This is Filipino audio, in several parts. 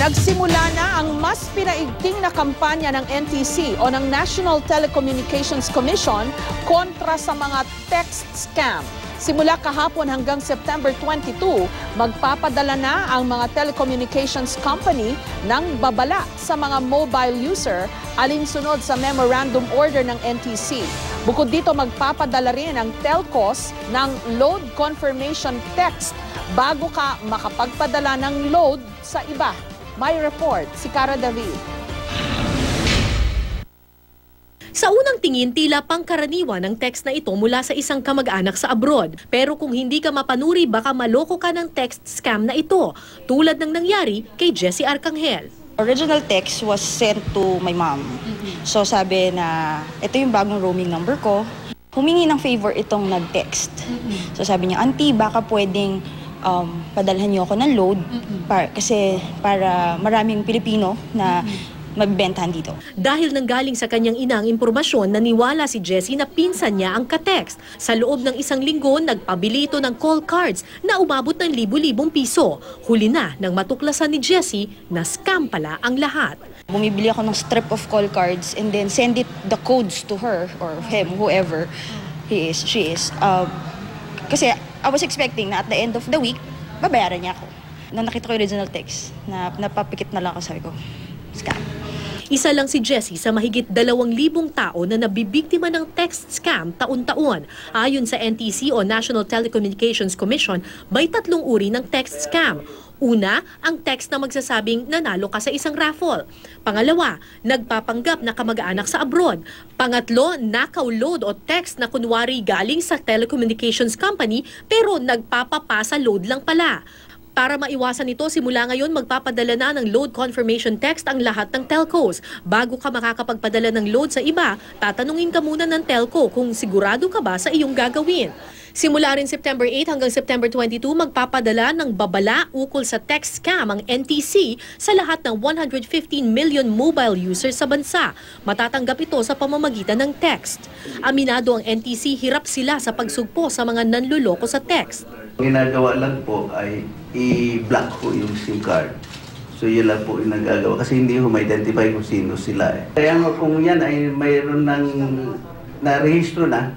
Nagsimula na ang mas pinaigting na kampanya ng NTC o ng National Telecommunications Commission kontra sa mga text scam. Simula kahapon hanggang September 22, magpapadala na ang mga telecommunications company ng babala sa mga mobile user alinsunod sa memorandum order ng NTC. Bukod dito, magpapadala rin ang telcos ng load confirmation text bago ka makapagpadala ng load sa iba. May report si Cara David. Sa unang tingin, tila pangkaraniwan ang text na ito mula sa isang kamag-anak sa abroad. Pero kung hindi ka mapanuri, baka maloko ka ng text scam na ito, tulad ng nangyari kay Jessie Arcangel. Original text was sent to my mom. So sabi na, ito yung bagong roaming number ko. Humingi ng favor itong nag-text. So sabi niya, Auntie, baka pwedeng padalhan niyo ako ng load kasi para maraming Pilipino na magbentahan dito. Dahil nanggaling sa kanyang ina ang impormasyon, naniwala si Jessie na pinsan niya ang ka-text. Sa loob ng isang linggo, nagpabili ito ng call cards na umabot ng libu-libong piso. Huli na nang matuklasan ni Jessie na scam pala ang lahat. Bumibili ako ng strip of call cards and then send the codes to her or him, whoever she is. Kasi I was expecting na at the end of the week, babayaran niya ako. Nung nakita ko yung original text, napapikit na lang ako, sabi ko, scam. Isa lang si Jessie sa mahigit 2,000 tao na nabibiktima ng text scam taon-taon. Ayon sa NTC o National Telecommunications Commission, may 3 uri ng text scam. Una, ang text na magsasabing nanalo ka sa isang raffle. Pangalawa, nagpapanggap na kamag-anak sa abroad. Pangatlo, nakaw load o text na kunwari galing sa telecommunications company pero nagpapapasa load lang pala. Para maiwasan ito, simula ngayon magpapadala na ng load confirmation text ang lahat ng telcos. Bago ka makakapagpadala ng load sa iba, tatanungin ka muna ng telco kung sigurado ka ba sa iyong gagawin. Simula rin September 8 hanggang September 22, magpapadala ng babala ukol sa text scam ang NTC sa lahat ng 115 million mobile users sa bansa. Matatanggap ito sa pamamagitan ng text. Aminado ang NTC, hirap sila sa pagsugpo sa mga nanluloko sa text. Ginagawa lang po ay i-block po yung SIM card. So yun lang po yung nagagawa kasi hindi ko ma-identify kung sino sila. Kaya kung yan ay mayroon ng na-rehistro na,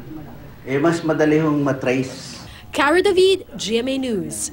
mas madali hong matrace. Cara David, GMA News.